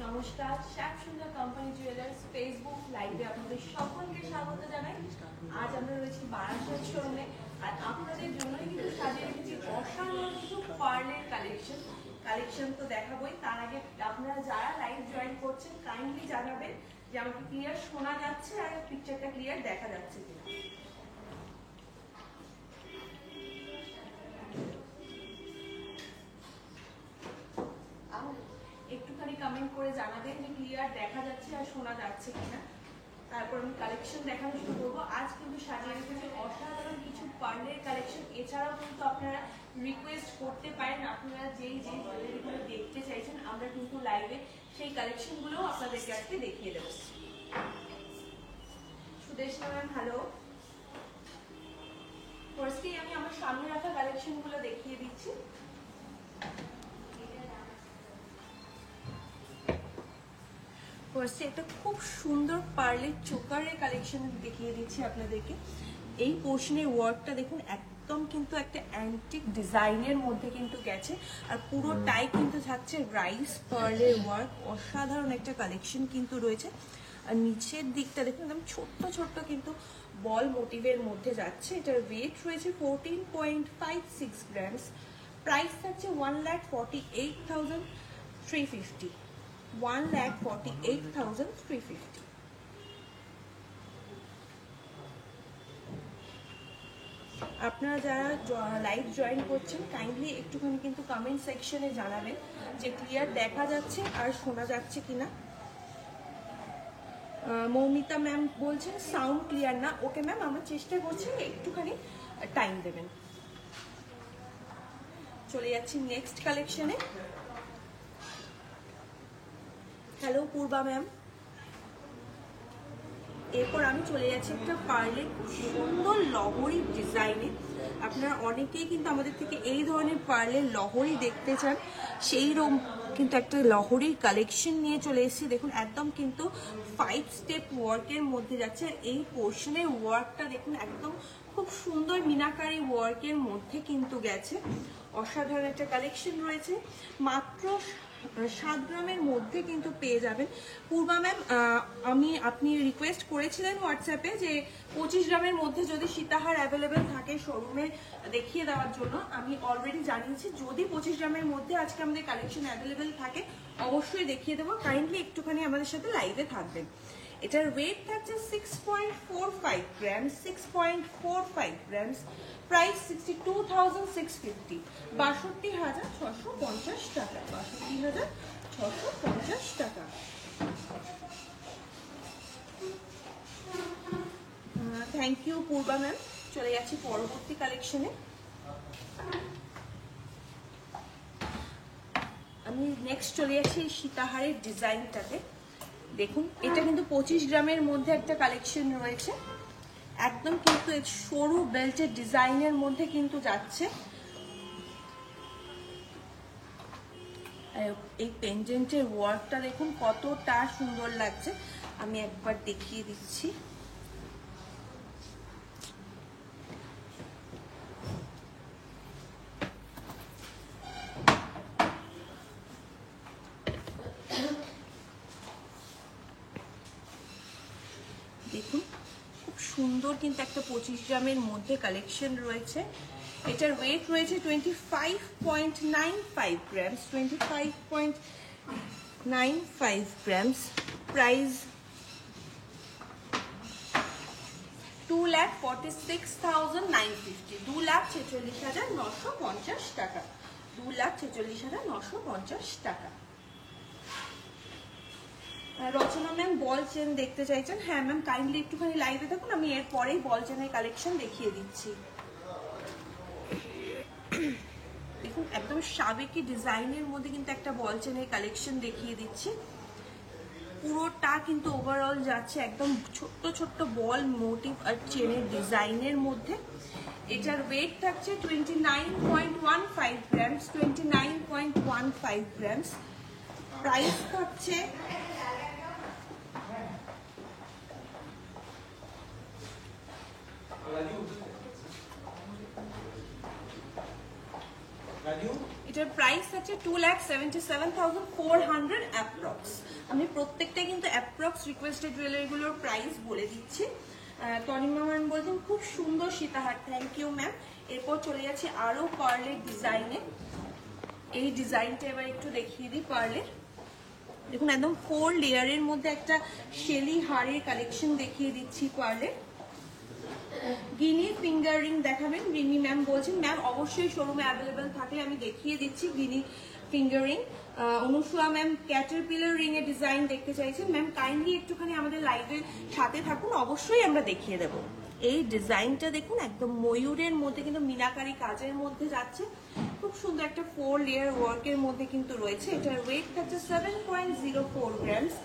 নমস্কার, শ্যাম সুন্দর company jewellers Facebook লাইভে আপনাদের সকলকে স্বাগত জানাই। আজ আমরা রয়েছি বারাসাত শোরুমে, আর আপনাদের জন্যই কিন্তু সাজিয়ে রেখেছি অসাধারণ কিছু পার্লের কালেকশন তো দেখাবোই। তার আগে আপনারা যারা লাইভ জয়েন করছেন কাইন্ডলি জানাবেন যে আমাকে ক্লিয়ার শোনা যাচ্ছে আর পিকচারটা ক্লিয়ার দেখা যাচ্ছে কিনা। একটুখানি কমেন্ট করে জানাবেন যে ক্লিয়ার দেখা যাচ্ছে আর শোনা যাচ্ছে কিনা, তারপর আমি কালেকশন দেখানো শুরু করবো। আজ কিন্তু সাজিয়ে রেখেছি অসাধারণ কিছু পার্লের কালেকশন। এছাড়াও কিন্তু আপনারা রিকোয়েস্ট করতে পারেন, আপনারা যেই জুয়েলারিগুলো দেখতে চাইছেন আমরা কিন্তু লাইভে সেই কালেকশনগুলো আপনাদেরকে আজকে দেখিয়ে দেবো। Sudeshna ma'am hello. ফার্স্টেই আমি আমার সামনে রাখা কালেকশনগুলো দেখিয়ে দিচ্ছি। ফার্স্টে একটা খুব সুন্দর পার্লের চোকারের কালেকশন দেখিয়ে দিচ্ছি আপনাদেরকে। এই পোর্শনের ওয়ার্কটা দেখুন, একদম কিন্তু একটা অ্যান্টিক ডিজাইনের মধ্যে কিন্তু গেছে, আর পুরোটাই কিন্তু থাকছে রাইস পার্লের ওয়ার্ক। অসাধারণ একটা কালেকশন কিন্তু রয়েছে। আর নিচের দিকটা দেখুন একদম ছোট্ট ছোট্ট কিন্তু বল মোটিভের মধ্যে যাচ্ছে। এটার ওয়েট রয়েছে 14.56 গ্রামস। প্রাইস থাকছে 1,48,350। 1,48,350। আপনারা যারা লাইভ জয়েন করছেন কাইন্ডলি একটুখানি কিন্তু কমেন্ট সেকশনে জানাবেন যে ক্লিয়ার দেখা যাচ্ছে আর শোনা যাচ্ছে কিনা। মৌমিতা ম্যাম বলছেন সাউন্ড ক্লিয়ার না। ওকে ম্যাম, আমরা চেষ্টা করছি, একটুখানি টাইম দেবেন। চলে যাচ্ছি নেক্সট কালেকশনে। হ্যালো পূর্বা ম্যাম। এরপর আমি চলে যাচ্ছি একটা পার্লের খুব সুন্দর লহরি ডিজাইনে। আপনারা অনেকেই কিন্তু আমাদের থেকে এই ধরনের পার্লের লহরি দেখতে চান, সেই রকম কিন্তু একটা লহরির কালেকশন নিয়ে চলে এসেছি। দেখুন একদম কিন্তু 5 স্টেপ ওয়ার্কের মধ্যে যাচ্ছে। আর এই পোর্শনের ওয়ার্কটা দেখুন একদম খুব সুন্দর মিনাকারি ওয়ার্কের মধ্যে কিন্তু গেছে। অসাধারণ একটা কালেকশন রয়েছে। মাত্র 7 গ্রামের মধ্যে কিন্তু পেয়ে যাবেন। পূর্বা ম্যাম, আপনি রিকোয়েস্ট করেছিলেন হোয়াটসঅ্যাপে যে 25 গ্রামের মধ্যে যদি সীতাহার অ্যাভেলেবেল থাকে শোরুমে দেখিয়ে দেওয়ার জন্য। আমি অলরেডি জানিয়েছি যদি 25 গ্রামের মধ্যে আজকে আমাদের কালেকশন অ্যাভেলেবেল থাকে অবশ্যই দেখিয়ে দেবো। কাইন্ডলি একটুখানি আমাদের সাথে লাইভে থাকবেন। এটার ওয়েট থাকছে 6.45 গ্রাম। 6.45 গ্রামস। প্রাইস 62,650। 62,650 টাকা। 62,650 টাকা। Thank you Purba ma'am. চলে যাচ্ছি পরবর্তী কালেকশনে। আমি নেক্সট চলে যাচ্ছি সীতাহারের ডিজাইনটাতে। দেখুন এটা কিন্তু 25 গ্রামের মধ্যে একটা কালেকশন রয়েছে। একদম কিন্তু সরু বেল্টের ডিজাইনের মধ্যে কিন্তু যাচ্ছে। এই পেন্ডেন্টের ওয়ার্কটা দেখুন কতটা সুন্দর লাগছে, আমি একবার দেখিয়ে দিচ্ছি। দেখুন খুব সুন্দর কিন্তু একটা 25 গ্রামের মধ্যে কালেকশন রয়েছে। এটার ওয়েট রয়েছে 25.95 গ্রামস। 25.95 গ্রামস। প্রাইস 2,46,950। 2,46,950 টাকা। 2,46,950 টাকা। রচনা ম্যাম বল চেন দেখতে চাইছেন। হ্যাঁ ম্যাম, কাইন্ডলি একটুখানি লাইভে থাকুন, আমি এরপরেই বল চেনের কালেকশন দেখিয়ে দিচ্ছি। দেখুন একদম সাবেকি ডিজাইনের মধ্যে কিন্তু একটা বল চেনের কালেকশন দেখিয়ে দিচ্ছি। পুরোটা কিন্তু ওভারঅল যাচ্ছে একদম ছোট্ট ছোট্ট বল মোটিভ আর চেনের ডিজাইনের মধ্যে। এটার ওয়েট থাকছে 29.15 গ্রামস। 29.15 গ্রামস। প্রাইস থাকছে এটার প্রাইস আছে 2,77,400 অ্যাপ্রক্স। আমি প্রত্যেকটাই কিন্তু অ্যাপ্রক্স রিকোয়েস্টেড জুয়েলারিগুলোর প্রাইস বলে দিচ্ছি। তনিমা ম্যাম বলছেন খুব সুন্দর সীতাহার, থ্যাংক ইউ ম্যাম। এরপর চলে যাচ্ছে আরো পার্লের ডিজাইনে। এই ডিজাইনটা এবার একটু দেখিয়ে দিই পার্লের। দেখুন একদম 4 লেয়ারের মধ্যে একটা শেলি হারের কালেকশন দেখিয়ে দিচ্ছি পার্লের। গিনি ফিঙ্গার রিং দেখাবেন রিমি ম্যাম বলছেন, ম্যাম অবশ্যই শোরুমে অ্যাভেলেবেল থাকলে আমি দেখিয়ে দিচ্ছি guinea finger ring. Anusuya ma'am caterpillar ring এর ডিজাইন দেখতে চাইছেন, ম্যাম কাইন্ডলি একটুখানি আমাদের লাইভের সাথে থাকুন, অবশ্যই আমরা দেখিয়ে দেবো। এই ডিজাইনটা দেখুন একদম ময়ূরের মধ্যে কিন্তু মিনাকারি কাজের মধ্যে যাচ্ছে, খুব সুন্দর একটা 4 লেয়ার ওয়ার্কের মধ্যে কিন্তু রয়েছে। এটার ওয়েট থাকছে 7.04 গ্রামস,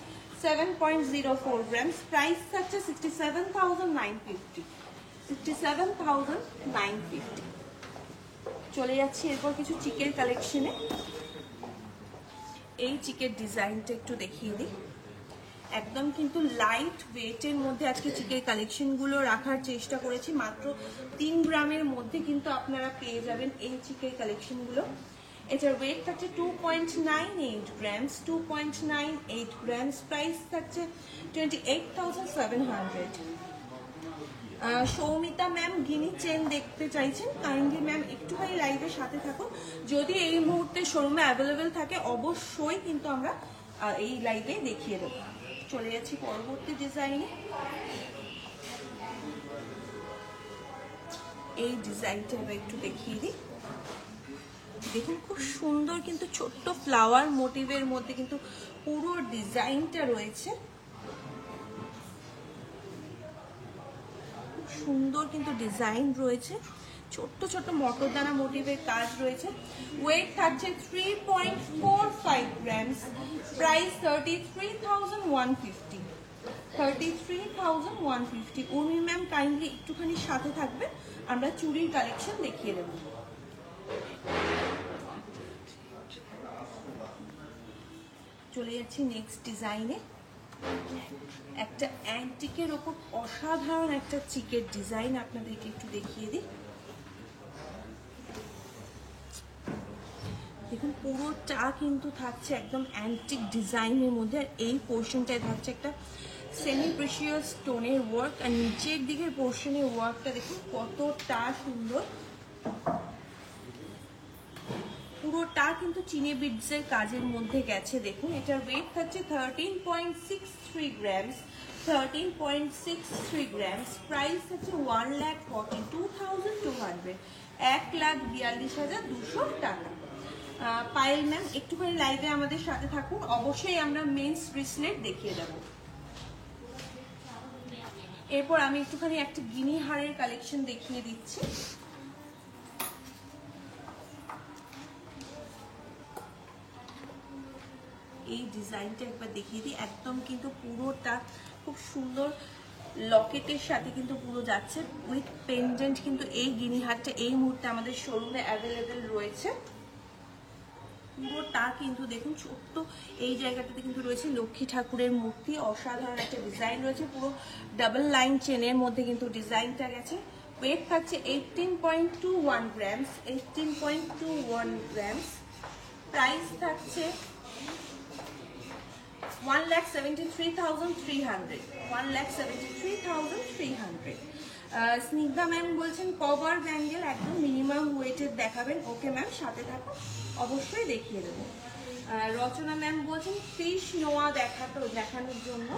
7.04 গ্রামস। প্রাইস থাকছে 67,950, 67,950। চলে যাচ্ছি এরপর কিছু চিকের কালেকশনে। এই চিকের ডিজাইনটা একটু দেখিয়ে দিই। একদম কিন্তু লাইট ওয়েটের মধ্যে আজকে চিকের কালেকশনগুলো রাখার চেষ্টা করেছি। মাত্র 3 গ্রামের মধ্যে কিন্তু আপনারা পেয়ে যাবেন এই চিকের কালেকশনগুলো। এটার ওয়েট থাকছে 2.98 গ্রামস, 2.98 গ্রামস। প্রাইস থাকছে 28,700। সৌমিতা ম্যাম গিনি চেন দেখতে চাইছেন, কাইন্ডলি ম্যাম একটুখানি লাইভের সাথে থাকুন। যদি এই মুহূর্তে শোরুমে অ্যাভেলেবেল থাকে অবশ্যই কিন্তু আমরা এই লাইভে দেখিয়ে দেবো। চলে যাচ্ছি পরবর্তী ডিজাইনে। এই ডিজাইনটা এবার একটু দেখিয়ে দিই। দেখুন খুব সুন্দর কিন্তু ছোট্ট ফ্লাওয়ার মোটিভের মধ্যে কিন্তু পুরো ডিজাইনটা রয়েছে। সুন্দর কিন্তু ডিজাইন রয়েছে, ছোট্ট ছোট্ট মটরদানা মোটিভের কাজ রয়েছে। ওয়েট থাকছে 3.45 grams. Price 33,150, 33,150। Urmi ma'am kindly একটুখানি সাথে থাকবে, আমরা চুড়ির কালেকশন দেখিয়ে দেব। চলে যাচ্ছি নেক্সট ডিজাইনে। একটা অ্যান্টিকের ওপর অসাধারণ একটা চিকের ডিজাইন আপনাদেরকে একটু দেখিয়ে দিই। দেখুন পুরোটা কিন্তু থাকছে একদম অ্যান্টিক ডিজাইনের মধ্যে, আর এই পোর্শনটায় থাকছে একটা সেমি প্রেশিয়াস স্টোনের ওয়ার্ক, আর নিচের দিকের পোর্শনের ওয়ার্কটা দেখুন কতটা সুন্দর। পুরোটা কিন্তু চিনে বিডসের কাজের মধ্যে গেছে। দেখুন এটার ওয়েট থাকছে 13.63 গ্রামস, 13.63 গ্রামস। প্রাইস হচ্ছে 1,42,200, 1,42,200 টাকা। পায়েল ম্যাম একটুখানি লাইভে আমাদের সাথে থাকুন, অবশ্যই আমরা মেন্স ব্রেসলেট দেখিয়ে দেব। এরপর আমি একটুখানি একটা গিনি হারের কালেকশন দেখিয়ে দিচ্ছি। এই ডিজাইনটা একবার দেখিয়ে দিই। একদম কিন্তু পুরোটা খুব সুন্দর লকেটের সাথে কিন্তু পুরো যাচ্ছে উইথ পেন্ডেন্ট। কিন্তু এই গিনি হারটা এই মুহূর্তে আমাদের শোরুমে অ্যাভেলেবেল রয়েছে। পুরোটা কিন্তু দেখুন ছোট্ট এই জায়গাটাতে কিন্তু রয়েছে লক্ষ্মী ঠাকুরের মূর্তি, অসাধারণ একটা ডিজাইন রয়েছে। পুরো ডাবল লাইন চেনের মধ্যে কিন্তু ডিজাইনটা গেছে। ওয়েট থাকছে 18.21 গ্রামস, 18.21 গ্রামস। প্রাইস থাকছে 1,73,300, 1,73,300। স্নিগ্ধা ম্যাম বলছেন কভার ব্যাঙ্গেল একদম মিনিমাম ওয়েটের দেখাবেন। ওকে ম্যাম সাথে থাকুন, অবশ্যই দেখিয়ে দেবো। রচনা ম্যাম বলছেন ফিশ নোয়া দেখানোর জন্য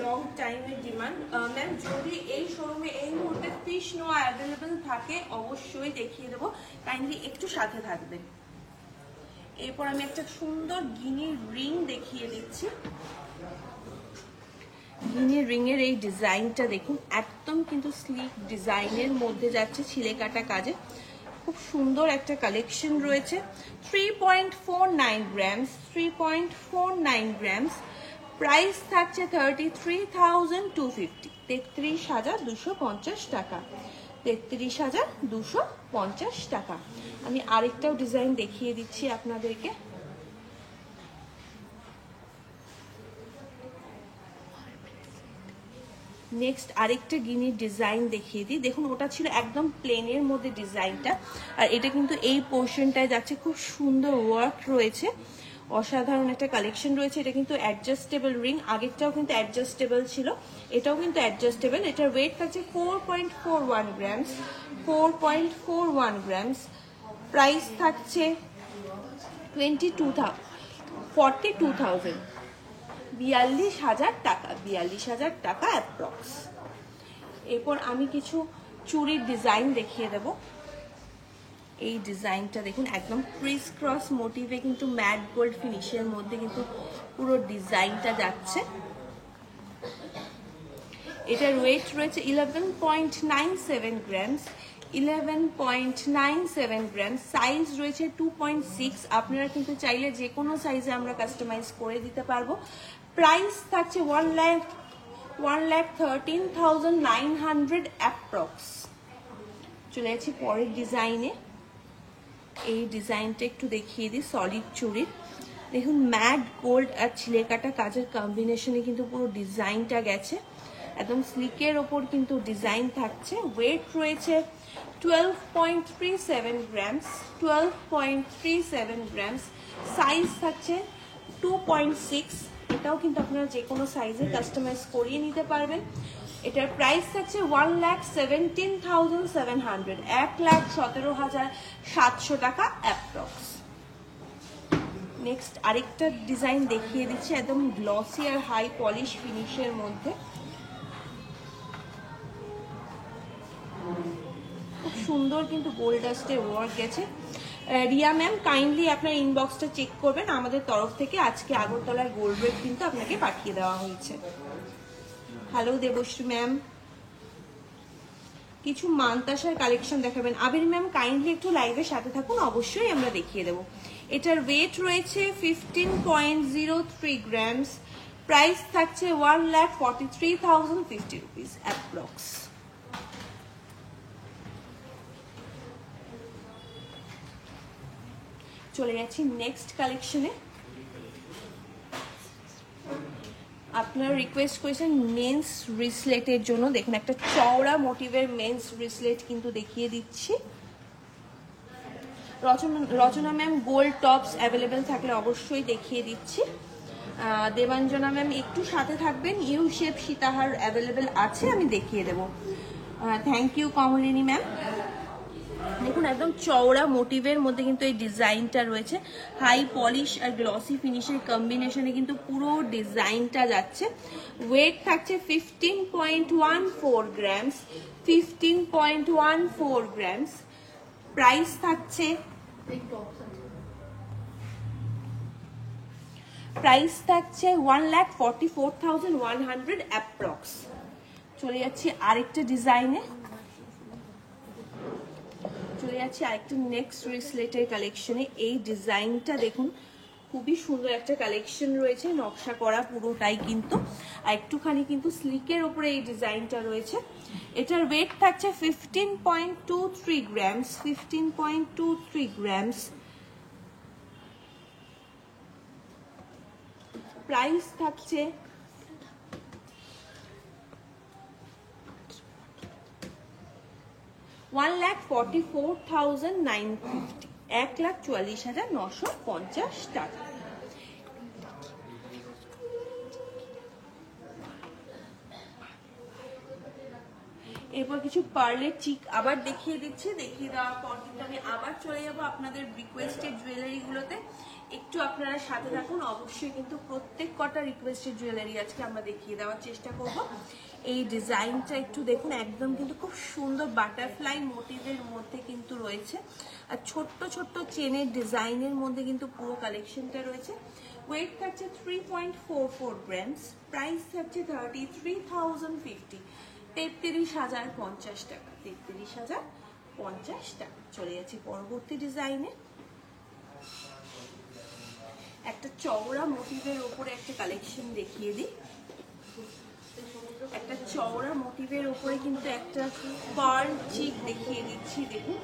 লং টাইমের ডিমান্ড। ম্যাম যদি এই শোরুমে এই মুহূর্তে ফিশ নোয়া অ্যাভেলেবেল থাকে অবশ্যই দেখিয়ে দেবো, কাইন্ডলি একটু সাথে থাকবেন। এরপর আমি একটা সুন্দর গিনির রিং দেখিয়ে দিচ্ছি। গিনির রিং এর এই ডিজাইনটা দেখুন একদম কিন্তু স্লিক ডিজাইনের মধ্যে যাচ্ছে ছিলে কাটা কাজে, খুব সুন্দর একটা কালেকশন রয়েছে। 3.49 গ্রামস, 3.49 গ্রামস। প্রাইস থাকছে 33,250, 33,250 টাকা, 33,250 টাকা। আমি আরেকটাও ডিজাইন দেখিয়ে দিচ্ছি আপনাদেরকে। নেক্সট আরেকটা গিনির ডিজাইন দেখিয়ে দিই। দেখুন ওটা ছিল একদম প্লেনের মধ্যে ডিজাইনটা, আর এটা কিন্তু এই পোর্শনটায় যাচ্ছে, খুব সুন্দর ওয়ার্ক রয়েছে, অসাধারণ একটা কালেকশন রয়েছে। এটা কিন্তু অ্যাডজাস্টেবল রিং, আগেরটাও কিন্তু অ্যাডজাস্টেবল ছিল, এটাও কিন্তু অ্যাডজাস্টেবল। এটার ওয়েট থাকছে 4.41 গ্রামস, 4.41 গ্রামস। প্রাইস থাকছে 42,000, 42,000 টাকা, 42,000 টাকা অ্যাপ্রক্স। এরপর আমি কিছু চুড়ির ডিজাইন দেখিয়ে দেব। এই ডিজাইনটা দেখুন, একদম ক্রিস ক্রস মোটিভে কিন্তু ম্যাট গোল্ড ফিনিশের মধ্যে কিন্তু পুরো ডিজাইনটা যাচ্ছে। এটার ওয়েট রয়েছে 11.97 গ্রামস, 11.97 গ্রাম। সাইজ রয়েছে 2.6। আপনারা কিন্তু চাইলে যে কোনো সাইজে আমরা কাস্টমাইজ করে দিতে পারবো। প্রাইস থাকছে 1,13,900 অ্যাপ্রক্স। চলে যাচ্ছি পরের ডিজাইনে। এই ডিজাইনটা একটু দেখিয়ে দিই, সলিড চুড়ির। দেখুন ম্যাট গোল্ড আর ছিলেকাটা কাজের কম্বিনেশনে কিন্তু পুরো ডিজাইনটা গেছে, একদম স্লিকের ওপর কিন্তু ডিজাইন থাকছে। ওয়েট রয়েছে 12.37 গ্রামস, 12.37 গ্রামস। সাইজ থাকছে 2.6। এটাও কিন্তু আপনারা যে কোনো সাইজে কাস্টমাইজ করিয়ে নিতে পারবেন। এটার প্রাইস থাকছে 1,17,700, 1,17,700 টাকা অ্যাপ্রক্স। নেক্সট আরেকটা ডিজাইন দেখিয়ে দিচ্ছি, একদম গ্লসি আর হাই পলিশ ফিনিশের মধ্যে। খুব সুন্দর কিন্তু গোল্ড ডাস্টের ওয়ার্ক গেছে। রিয়া ম্যাম কাইন্ডলি আপনার ইনবক্সটা চেক করবেন, আমাদের তরফ থেকে আজকে আগরতলার গোল্ড রেট কিন্তু আপনাকে পাঠিয়ে দেওয়া হয়েছে। হ্যালো দেবশ্রী ম্যাম, কিছু মানতাসার কালেকশন দেখাবেন। আবির ম্যাম কাইন্ডলি একটু লাইভের সাথে থাকুন, অবশ্যই আমরা দেখিয়ে দেবো। এটার ওয়েট রয়েছে 15.03 গ্রামস। প্রাইস থাকছে 1,43,050 রুপিস অ্যাপ্রক্স। চলে যাচ্ছি নেক্সট কালেকশনে। আপনারা রিকোয়েস্ট করেছেন মেন্স ব্রেসলেটের জন্য। দেখুন একটা চওড়া মোটিভের মেন্স ব্রেসলেট কিন্তু দেখিয়ে দিচ্ছি। রচনা ম্যাম গোল্ড টপস অ্যাভেলেবেল থাকলে অবশ্যই দেখিয়ে দিচ্ছি। দেবাঞ্জনা ম্যাম একটু সাথে থাকবেন, ইউ শেপ সীতাহার অ্যাভেলেবেল আছে, আমি দেখিয়ে দেবো। Thank you Kamalini ma'am. দেখুন একদম চওড়া মোটিভের মধ্যে কিন্তু এই ডিজাইনটা রয়েছে, হাই পলিশ আর গ্লসি ফিনিশের কম্বিনেশনে কিন্তু পুরো ডিজাইনটা যাচ্ছে। ওয়েট থাকছে 15.14 গ্রামস, 15.14 গ্রামস। প্রাইস থাকছে 1,44,100 অ্যাপ্রক্স। চলে যাচ্ছি আরেকটা ডিজাইনে। চলে যাচ্ছি আরেকটা নেক্সট ব্রেসলেটের কালেকশনে। এই ডিজাইনটা দেখুন, খুবই সুন্দর একটা কালেকশন রয়েছে, নকশা করা পুরোটাই কিন্তু, আর একটুখানি কিন্তু স্লিকের ওপরে এই ডিজাইনটা রয়েছে। এটার ওয়েট থাকছে 15.23 গ্রামস, 15.23 গ্রামস। প্রাইস থাকছে 1,44,950, 1,44,950 টাকা। এরপর কিছু পার্লের চিক আবার দেখিয়ে দিচ্ছি। দেখিয়ে দেওয়ার পর কিন্তু আমি আবার চলে যাবো আপনাদের রিকোয়েস্টেড জুয়েলারিগুলোতে। একটু আপনারা সাথে থাকুন, অবশ্যই কিন্তু প্রত্যেক কটা রিকোয়েস্টেড জুয়েলারি আজকে আমরা দেখিয়ে দেওয়ার চেষ্টা করব। এই ডিজাইনটা একটু দেখুন, একদম কিন্তু খুব সুন্দর বাটারফ্লাই মোটিভের মধ্যে কিন্তু রয়েছে, আর ছোট্ট ছোট্ট চেনের ডিজাইনের মধ্যে কিন্তু পুরো কালেকশনটা রয়েছে। ওয়েট থাকছে 3.44 গ্রামস। প্রাইস থাকছে 33,050, 33,050 টাকা, 33,050 টাকা। চলে যাচ্ছি পরবর্তী ডিজাইনে। একটা চওড়া মোটিভের উপরে একটা কালেকশন দেখিয়ে দিই। একটা চওড়া মোটিভের উপরে কিন্তু একটা পার্ল চিক দেখিয়ে দিচ্ছি। দেখুন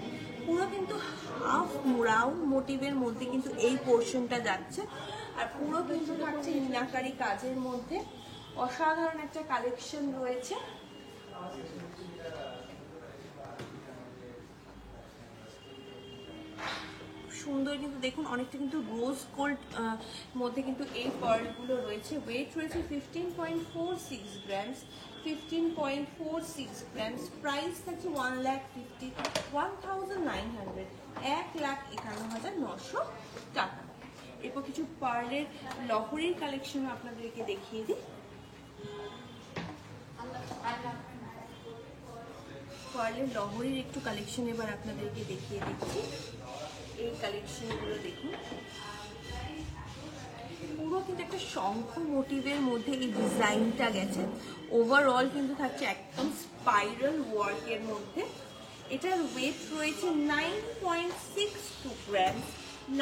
পুরো কিন্তু হাফ মুড়াও মোটিভের মধ্যে কিন্তু এই পোর্শনটা যাচ্ছে, আর পুরো কিন্তু থাকছে মিনাকারি কাজের মধ্যে। অসাধারণ একটা কালেকশন রয়েছে। সুন্দর কিন্তু দেখুন, অনেকটা কিন্তু রোজ গোল্ড মধ্যে কিন্তু এই পার্লগুলো রয়েছে। ওয়েট রয়েছে 15.46 গ্রামস, 15.46 গ্রামস। প্রাইস থাকছে 1,51,900, 1,51,900 টাকা। এরপর কিছু পার্লের লহরির কালেকশন আপনাদেরকে দেখিয়ে দিই। পার্লের লহরির একটু কালেকশন এবার আপনাদেরকে দেখিয়ে দিচ্ছি। এই কালেকশনগুলো দেখুন, পুরো কিন্তু একটা শঙ্খ মোটিভের মধ্যে এই ডিজাইনটা গেছে। ওভারঅল কিন্তু থাকছে একদম স্পাইরাল ওয়ার্কের মধ্যে। এটার ওয়েট রয়েছে 9.62 গ্রামস,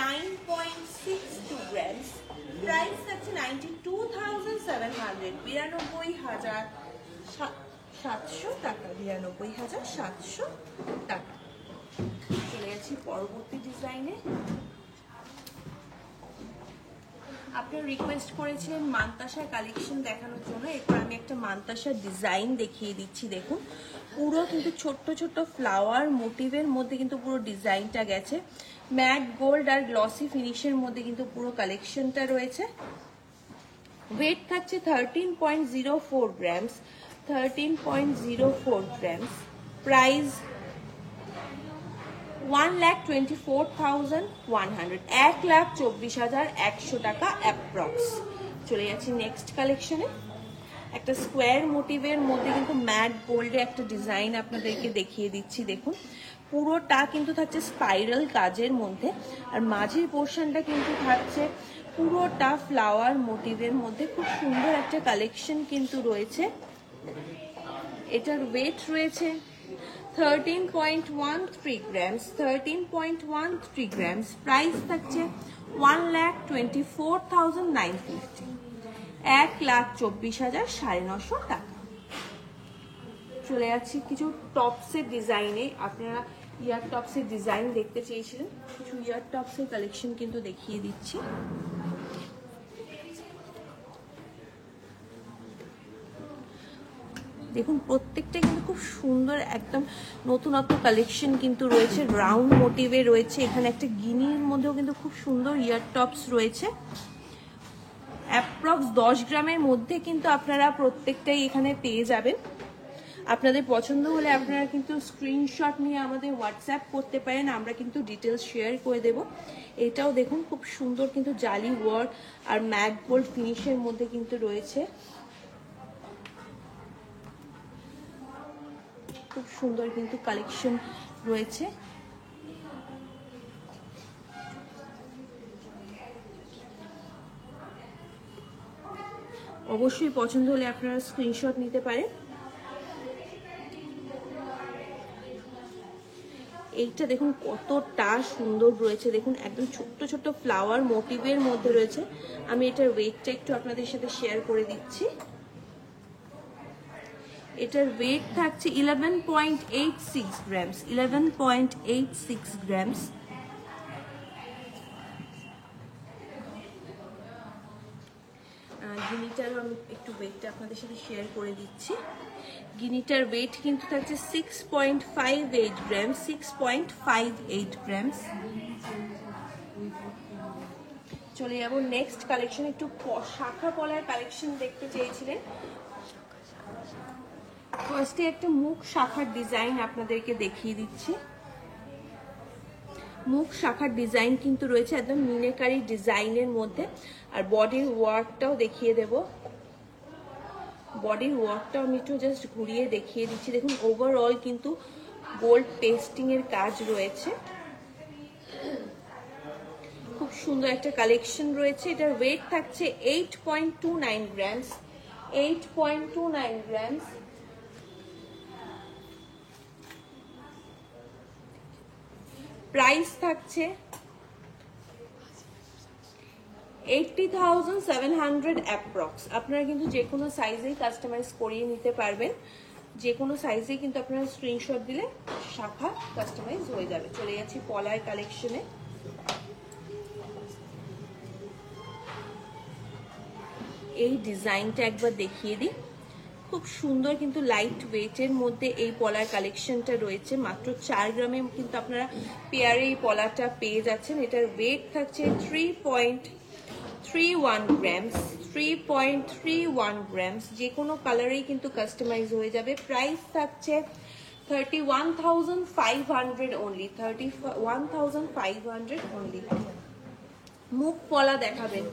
9.62 গ্রামস। প্রাইস থাকছে 92,700, 92,700 টাকা, 92,700 টাকা। চলে যাচ্ছি পরবর্তী ডিজাইনে। আপনারা রিকোয়েস্ট করেছিলেন মান্তাসার কালেকশন দেখানোর জন্য, এরপর আমি একটা মান্তাসার ডিজাইন দেখিয়ে দিচ্ছি। দেখুন, পুরো কিন্তু ছোট্ট ছোট্ট ফ্লাওয়ার মোটিভের মধ্যে কিন্তু পুরো ডিজাইনটা গেছে। ম্যাট গোল্ড আর গ্লসি ফিনিশের মধ্যে কিন্তু পুরো কালেকশনটা রয়েছে। ওয়েট থাকছে 13.04 গ্রামস, 13.04 গ্রামস। প্রাইস 1,24,100, 1,24,100 টাকা অ্যাপ্রক্স। চলে যাচ্ছি নেক্সট কালেকশনে। একটা স্কোয়ার মোটিভের মধ্যে কিন্তু ম্যাট গোল্ডে একটা ডিজাইন আপনাদেরকে দেখিয়ে দিচ্ছি। দেখুন, পুরোটা কিন্তু থাকছে স্পাইরাল কাজের মধ্যে, আর মাঝের পোর্শনটা কিন্তু থাকছে পুরোটা ফ্লাওয়ার মোটিভের মধ্যে। খুব সুন্দর একটা কালেকশন কিন্তু রয়েছে। এটার ওয়েট রয়েছে 13.13 গ্রামস, 13.13 গ্রামস। প্রাইস থাকছে 1,24,950, 1,24,950 টাকা। চলে যাচ্ছি কিছু টপসের ডিজাইনে। আপনারা ইয়ার টপসের ডিজাইন দেখতে চেয়েছিলেন, কিছু ইয়ার টপসের কালেকশন কিন্তু দেখিয়ে দিচ্ছি। দেখুন, প্রত্যেকটা কিন্তু খুব সুন্দর, একদম নতুনত্ব কালেকশন কিন্তু রয়েছে। রাউন্ড মোটিভে রয়েছে। এখানে একটা গিনির মধ্যেও কিন্তু খুব সুন্দর ইয়ার টপস রয়েছে। অ্যাপ্রক্স 10 গ্রামের মধ্যে কিন্তু আপনারা প্রত্যেকটাই এখানে পেয়ে যাবেন। আপনাদের পছন্দ হলে আপনারা কিন্তু স্ক্রিনশট নিয়ে আমাদের হোয়াটসঅ্যাপ করতে পারেন, আমরা কিন্তু ডিটেলস শেয়ার করে দেব। এটাও দেখুন, খুব সুন্দর কিন্তু জালি ওয়ার্ক আর ম্যাট গোল্ড ফিনিশের মধ্যে কিন্তু রয়েছে। খুব সুন্দর কিন্তু কালেকশন রয়েছে। অবশ্যই পছন্দ হলে আপনারা স্ক্রিনশট নিতে পারেন। এইটা দেখুন কতটা সুন্দর রয়েছে। দেখুন, একদম ছোট্ট ছোট্ট ফ্লাওয়ার মোটিভের মধ্যে রয়েছে। আমি এটার ওয়েটটা একটু আপনাদের সাথে শেয়ার করে দিচ্ছি। এটার ওয়েট থাকছে 11.86 গ্রামস, 11.86 গ্রামস। গিনিটারও আমি একটু ওয়েটটা আপনাদের সাথে শেয়ার করে দিচ্ছি। গিনিটার ওয়েট কিন্তু থাকছে 6.58 গ্রামস, 6.58 গ্রামস। চলে যাবো নেক্সট কালেকশন। একটু শাখা পলার কালেকশন দেখতে চেয়েছিলেন। ফার্স্টে একটা মুখ শাখার ডিজাইন আপনাদেরকে দেখিয়ে দিচ্ছি। মুখ শাখার ডিজাইন কিন্তু রয়েছে একদম মিনাকারি ডিজাইনের মধ্যে, আর বডির ওয়ার্কটাও দেখিয়ে দেব। বডির ওয়ার্কটাও আমি একটু জাস্ট ঘুরিয়ে দেখিয়ে দিচ্ছি। দেখুন, ওভারঅল কিন্তু গোল্ড পেস্টিং এর কাজ রয়েছে। খুব সুন্দর একটা কালেকশন রয়েছে। এটার ওয়েট থাকছে 8.29 গ্রামস, 8.29 গ্রামস। প্রাইস থাকছে 80,700 অ্যাপ্রক্স। আপনারা কিন্তু যে কোনো সাইজেই কাস্টমাইজ করিয়ে নিতে পারবেন। যে কোনো সাইজেই কিন্তু আপনারা স্ক্রিনশট দিলে শাখা কাস্টমাইজ হয়ে যাবে। চলে যাচ্ছি পলার কালেকশনে। এই ডিজাইনটা একবার দেখিয়ে দিই। খুব সুন্দর কিন্তু লাইট ওয়েটের মধ্যে এই পলার কালেকশনটা রয়েছে। মাত্র 4 গ্রামে কিন্তু আপনারা পেয়ারে এই পলাটা পেয়ে যাচ্ছেন। এটার ওয়েট থাকছে 3.31 গ্রামস, 3.31 গ্রামস। যে কোনো কালারেই কিন্তু কাস্টমাইজ হয়ে যাবে। প্রাইস থাকছে 31,500 অনলি, 31,500 অনলি। মুখ পলা দেখাবেন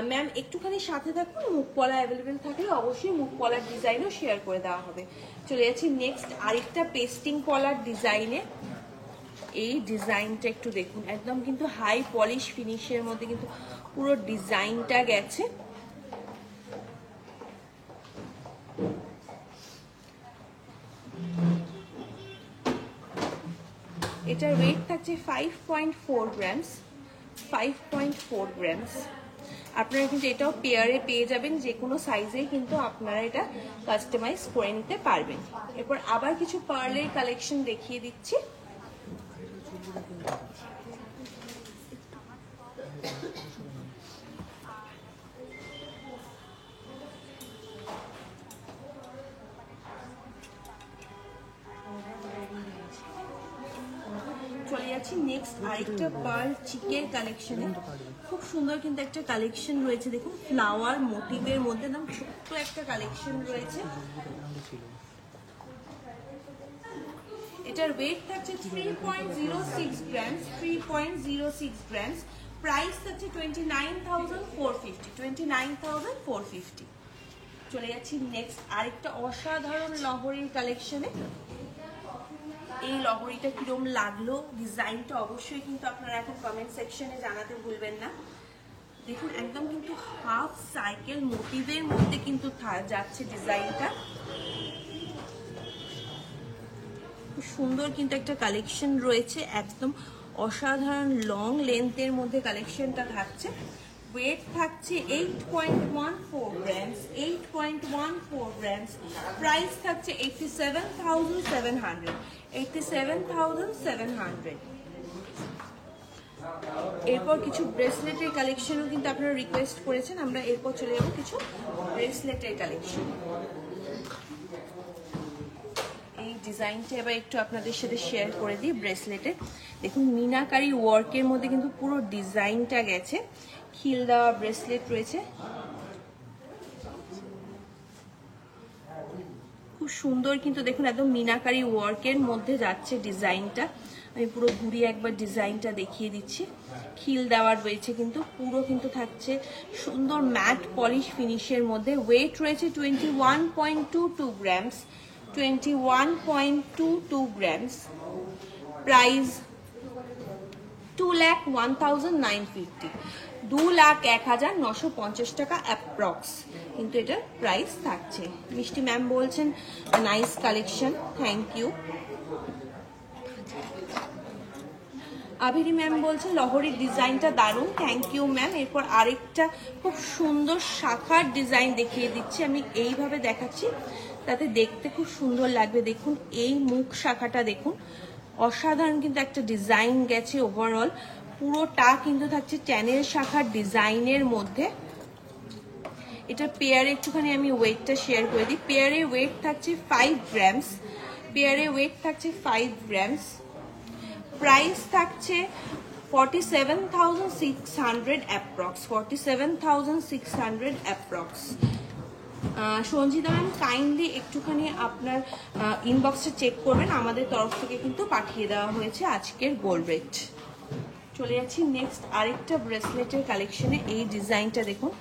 ম্যাম, একটুখানি সাথে থাকুন। মুখ পলা অ্যাভেলেবেল থাকলে অবশ্যই মুখ পলার ডিজাইনও শেয়ার করে দেওয়া হবে। চলে যাচ্ছি নেক্সট আরেকটা পেস্টিং পলার ডিজাইনে। এই ডিজাইনটা একটু দেখুন, একদম কিন্তু হাই পলিশ ফিনিশের মধ্যে কিন্তু পুরো ডিজাইনটা গেছে। এটার ওয়েট থাকছে 5.4 গ্রামস, 5.4 গ্রামস। আপনারা কিন্তু এটাও পেয়ারে পেয়ে যাবেন, যে কোনো সাইজেই কিন্তু আপনারা এটা কাস্টমাইজ করে নিতে পারবেন। এরপর আবার কিছু পার্লের কালেকশন দেখিয়ে দিচ্ছি। চলে যাচ্ছি নেক্সট আরেকটা পার্ল চিকের কালেকশনে। খুব সুন্দর কিন্তু একটা কালেকশন রয়েছে, দেখুন ফ্লাওয়ার মোটিভের মধ্যে একদম ছোট্ট একটা কালেকশন রয়েছে। এটার ওয়েট থাকছে 3.06 গ্রামস, 3.06 গ্রামস। প্রাইস থাকছে 29,450, 29,450। চলে যাচ্ছি নেক্সট আরেকটা অসাধারণ লহরীর কালেকশনে। এই লহরীটা কিরম লাগলো, ডিজাইনটা অবশ্যই কিন্তু আপনারা এখন কমেন্ট সেকশনে জানাতে ভুলবেন না। দেখুন একদম কিন্তু হাফ সাইকেল মোটিভের মধ্যে কিন্তু যাচ্ছে ডিজাইনটা। খুব সুন্দর কিন্তু একটা কালেকশন রয়েছে, একদম অসাধারণ লং লেন্থের মধ্যে কালেকশনটা থাকছে। ওয়েট থাকছে 8.14 গ্রামস, 8.14 গ্রামস। প্রাইস থাকছে 87,700, 87,700। এরপর কিছু ব্রেসলেটের কালেকশনও কিন্তু আপনারা রিকোয়েস্ট করেছেন, আমরা এরপর চলে যাবো কিছু ব্রেসলেটের কালেকশন। এই ডিজাইনটা এবার একটু আপনাদের সাথে শেয়ার করে দিই। ব্রেসলেটে দেখুন মিনাকারি ওয়ার্কের মধ্যে কিন্তু পুরো ডিজাইনটা গেছে। খিল দেওয়া ব্রেসলেট রয়েছে, খুব সুন্দর কিন্তু দেখুন একদম মিনাকারি ওয়ার্কের মধ্যে যাচ্ছে ডিজাইনটা। আমি পুরো ঘুরিয়ে একবার ডিজাইনটা দেখিয়ে দিচ্ছি। খিল দেওয়া রয়েছে কিন্তু পুরো কিন্তু থাকছে সুন্দর ম্যাট পলিশ ফিনিশের মধ্যে। ওয়েট রয়েছে 21.22 গ্রামস, 21.22 গ্রামস। প্রাইস 2,01,950, 2,01,950 টাকা অ্যাপ্রক্স কিন্তু এটার প্রাইস থাকছে। মিষ্টি ম্যাম বলছেন nice collection, thank you. Aviri ma'am বলছে লহরির ডিজাইনটা দারুণ, থ্যাংক ইউ ম্যাম। এরপর আরেকটা খুব সুন্দর শাখার ডিজাইন দেখিয়ে দিচ্ছি, আমি এইভাবে দেখাচ্ছি তাতে দেখতে খুব সুন্দর লাগবে। দেখুন এই মুখ শাখাটা দেখুন, অসাধারণ কিন্তু একটা ডিজাইন গেছে। ওভারঅল পুরোটা কিন্তু থাকছে চ্যানেল শাখার ডিজাইনের মধ্যে। এটা পেয়ারে একটুখানি আমি ওয়েটটা শেয়ার করে দিই। পেয়ারে ওয়েট থাকছে 5 গ্রামস, পেয়ারে ওয়েট থাকছে 5 গ্রামস। প্রাইস থাকছে 47,600 approx, 47,600 approx. Sanjita ma'am kindly একটুখানি আপনার ইনবক্সে চেক করবেন, আমাদের তরফ থেকে কিন্তু পাঠিয়ে দেওয়া হয়েছে আজকের গোল্ড রেট। চলে যাচ্ছি নেক্সট আরেকটা ব্রেসলেটের কালেকশনে। এই ডিজাইনটা দেখুন,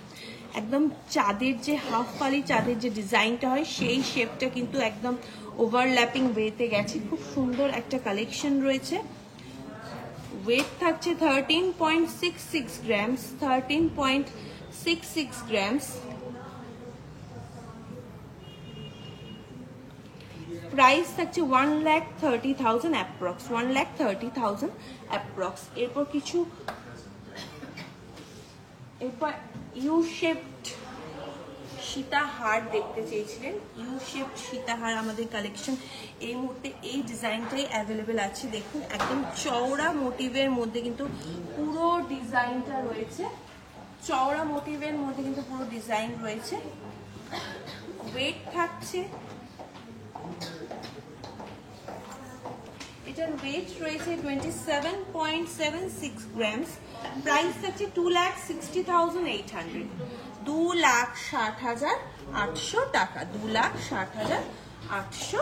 একদম চাঁদের যে হাফ পালি চাঁদের যে ডিজাইনটা হয় সেই শেপটা কিন্তু একদম ওভারল্যাপিং ওয়েতে গেছে। খুব সুন্দর একটা কালেকশন রয়েছে। ওয়েট থাকছে 13.66 গ্রামস, 13.66 গ্রামস। প্রাইস থাকছে 1,30,000 অ্যাপ্রক্স, 1,30,000 অ্যাপ্রক্স। এরপর কিছু ইউ শেপড সীতাহার দেখতে চেয়েছিলেন, ইউ শেপড সীতাহার আমাদের কালেকশন এই মুহূর্তে এই ডিজাইনটাই অ্যাভেলেবেল আছে। দেখুন একদম চওড়া মোটিভের মধ্যে কিন্তু পুরো ডিজাইনটা রয়েছে, চওড়া মোটিভের মধ্যে কিন্তু পুরো ডিজাইন রয়েছে। ওয়েট থাকছে, এটার ওয়েট রয়েছে 27.76 গ্রামস। প্রাইস থাকছে 2,60,800, 2,60,800 টাকা, 2,60,800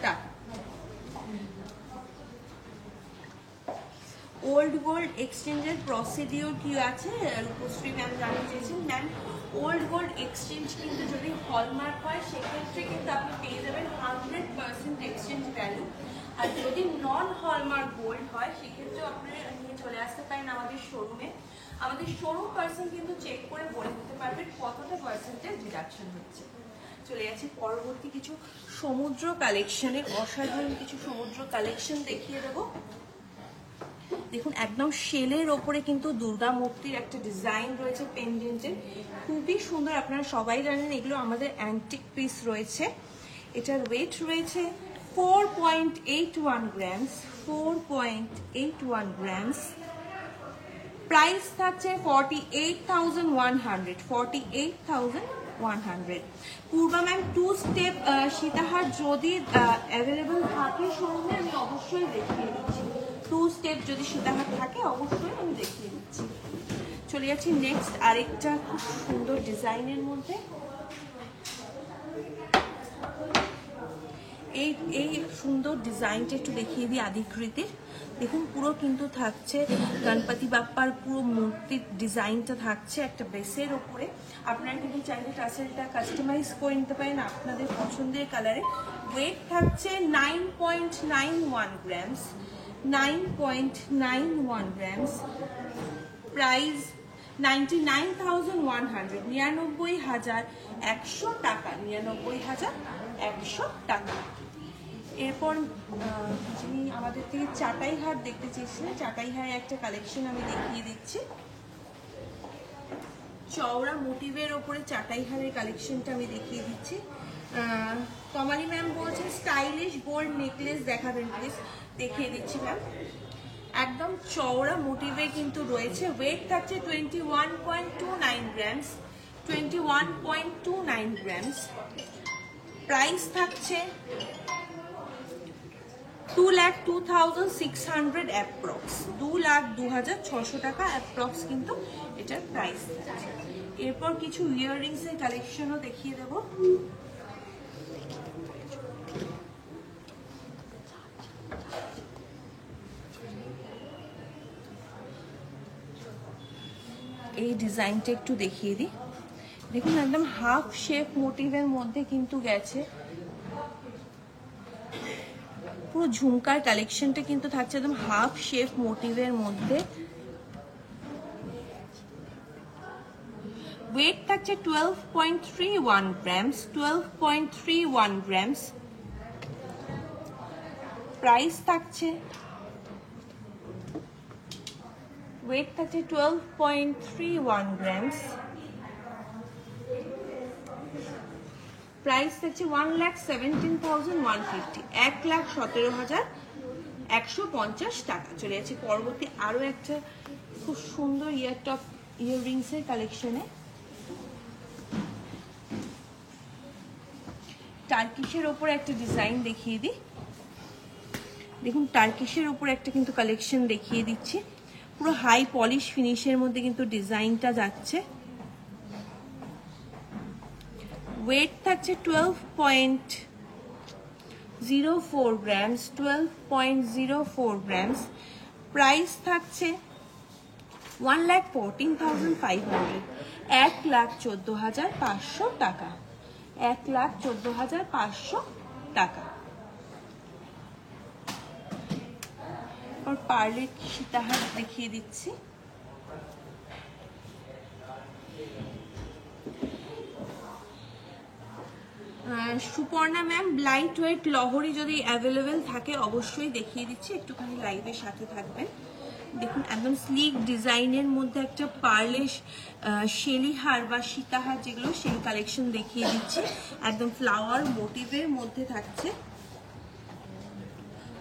টাকা। ওল্ড গোল্ড এক্সচেঞ্জের প্রসিডিওর কি আছে রূপশ্রী ম্যাম জানতে চেয়েছেন। ম্যাম, ওল্ড গোল্ড এক্সচেঞ্জ কিন্তু যদি হলমার্ক হয় সেক্ষেত্রে কিন্তু আপনি পেয়ে যাবেন 100% এক্সচেঞ্জ ভ্যালু। আর যদি নন হলমার্ক গোল্ড হয় সেক্ষেত্রেও আপনারা নিয়ে চলে আসতে পারেন আমাদের শোরুমে। আমাদের শোরুম পার্সন কিন্তু চেক করে বলে দিতে পারবেন কতটা পার্সেন্টেজ ডিডাকশন হচ্ছে। চলে যাচ্ছি পরবর্তী কিছু সমুদ্র কালেকশনে, অসাধারণ কিছু সমুদ্র কালেকশন দেখিয়ে দেবো। দেখুন একদম শেলের ওপরে কিন্তু দুর্গা মূর্তির একটা ডিজাইন রয়েছে পেন্ডেন্টের, খুবই সুন্দর। আপনারা সবাই জানেন এগুলো আমাদের অ্যান্টিক পিস রয়েছে। এটার ওয়েট রয়েছে 4.81 গ্রামস, 4.81 গ্রামস। প্রাইস থাকছে 48,100, 48,100। পূর্বা ম্যাম, 2 স্টেপ সীতাহার যদি অ্যাভেলেবল থাকে শোরুমে আমি অবশ্যই দেখিয়ে দিচ্ছি। 2 স্টেপ যদি সীতাহার থাকে অবশ্যই আমি দেখিয়ে দিচ্ছি। চলে যাচ্ছি নেক্সট আরেকটা খুব সুন্দর ডিজাইনের মধ্যে। এই সুন্দর ডিজাইনটা একটু দেখিয়ে দিই আদিকৃতির। দেখুন পুরো কিন্তু থাকছে গণপতি বাপ্পার পুরো মূর্তির ডিজাইনটা থাকছে একটা বেসের ওপরে। আপনারা কিন্তু চাইলে টাসেলটা কাস্টমাইজ করে নিতে পারেন আপনাদের পছন্দের কালারে। ওয়েট থাকছে 9.91 গ্রামস, 9.91 grams. Price 99,100, 99,100 টাকা, 99,100 টাকা। এরপর যিনি আমাদের থেকে চাটাই হার দেখতে চেয়েছিলেন, চাটাই হারের একটা কালেকশন আমি দেখিয়ে দিচ্ছি। চওড়া মোটিভের ওপরে চাটাই হারের কালেকশনটা আমি দেখিয়ে দিচ্ছি। কমালি ম্যাম বলছেন স্টাইলিশ গোল্ড নেকলেস দেখাবেন প্লিজ, দেখিয়ে দিচ্ছি ম্যাম। একদম চওড়া মোটিভে কিন্তু রয়েছে। ওয়েট থাকছে 21.29 গ্রামস, 21.29 গ্রামস। প্রাইস থাকছে 2,02,600 অ্যাপ্রক্স, 2,02,600 টাকা অ্যাপ্রক্স কিন্তু এটার প্রাইস থাকছে। এরপর কিছু ইয়াররিংসের কালেকশনও দেখিয়ে দেবো। এই ডিজাইনটা একটু দেখিয়ে দিই। দেখুন একদম হাফ শেপ মোটিভের মধ্যে কিন্তু গেছে, পুরো ঝুমকার কালেকশনটা কিন্তু থাকছে একদম হাফ শেপ মোটিভের মধ্যে। ওয়েট থাকছে 12.31 গ্রামস, 12.31 গ্রামস। প্রাইস থাকছে, ওয়েট থাকছে 12.31 গ্রামস। প্রাইস থাকছে 1,17,150, 1,17,150 টাকা। চলে যাচ্ছে পরবর্তী আরো একটা খুব সুন্দর ইয়ার টপ ইয়াররিংসের কালেকশনে। টার্কিশের ওপর একটা ডিজাইন দেখিয়ে দিই। দেখুন টার্কিশের ওপর একটা কিন্তু কালেকশন দেখিয়ে দিচ্ছি, পুরো হাই পলিশ ফিনিশের মধ্যে কিন্তু ডিজাইনটা যাচ্ছে। ওয়েট থাকছে 12.04 গ্রামস, 12.04 গ্রামস। প্রাইস থাকছে 1,14,500, 1,14,500 টাকা, 1,14,500 টাকা। और পার্লের সীতাহার দেখিয়ে দিচ্ছি। সুপর্ণা ম্যাম, লাইট ওয়েট লহরি যদি অ্যাভেলেবেল থাকে অবশ্যই দেখিয়ে দিচ্ছি, একটুখানি লাইভের সাথে থাকবেন। দেখুন একদম স্লিক ডিজাইনের মধ্যে একটা পার্লের শেলিহার বা সীতাহার যেগুলো সেই কালেকশন দেখিয়ে দিচ্ছি, একদম ফ্লাওয়ার মোটিভের মধ্যে থাকছে।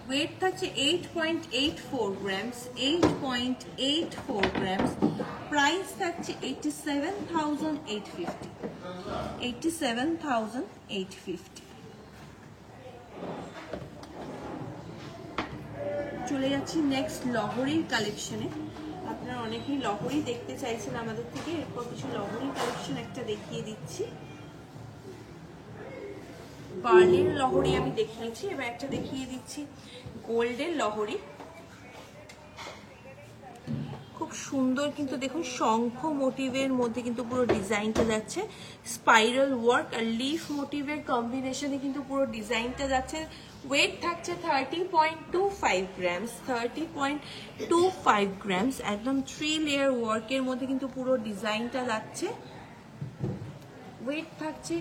ওয়েট থাকছে 8.84 গ্রামস, 8.84 গ্রামস। প্রাইস থাকছে 87,850, 87,850। চলে যাচ্ছি নেক্সট লহরির কালেকশনে। আপনারা অনেকেই লহরি দেখতে চাইছেন আমাদের থেকে, এরপর কিছু লহরি কালেকশন একটা দেখিয়ে দিচ্ছি। পার্লের লহরি আমি দেখিয়েছি, এবার একটা দেখিয়ে দিচ্ছি গোল্ডের লহরি। খুব সুন্দর কিন্তু দেখুন, শঙ্খ মোটিভের মধ্যে কিন্তু পুরো ডিজাইনটা যাচ্ছে, স্পাইরাল ওয়ার্ক আর লিফ মোটিভের কম্বিনেশনে কিন্তু পুরো ডিজাইনটা যাচ্ছে। ওয়েট থাকছে 30.25 গ্রামস, 30.25 গ্রামস। একদম 3 লেয়ার ওয়ার্কের মধ্যে কিন্তু পুরো ডিজাইনটা যাচ্ছে। ওয়েট থাকছে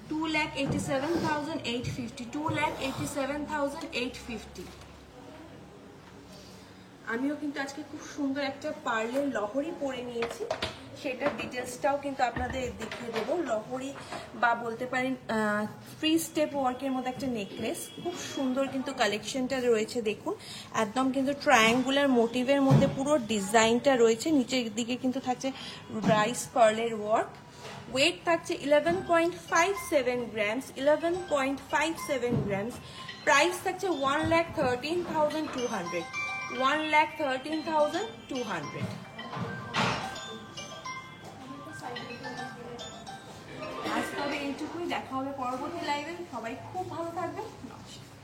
2,87,850, 2,87,850। আমিও কিন্তু আজকে খুব সুন্দর একটা পার্লের লহরি পরে নিয়েছি, সেটার ডিটেলসটাও কিন্তু আপনাদের দেখিয়ে দেবো। লহরি বা বলতে পারেন 3 স্টেপ ওয়ার্কের মধ্যে একটা নেকলেস, খুব সুন্দর কিন্তু কালেকশনটা রয়েছে। দেখুন একদম কিন্তু ট্রায়াঙ্গুলার মোটিভের মধ্যে পুরো ডিজাইনটা রয়েছে, নিচের দিকে কিন্তু থাকছে রাইস পার্লের ওয়ার্ক। ওয়েট থাকছে 11.57 গ্রামস, 11.57 গ্রামস। প্রাইস থাকছে 1,13,200, 1,13,200। আজ তবে এইটুকুই, দেখা হবে পরবর্তী লাইভে। সবাই খুব ভালো থাকবেন, নমস্কার।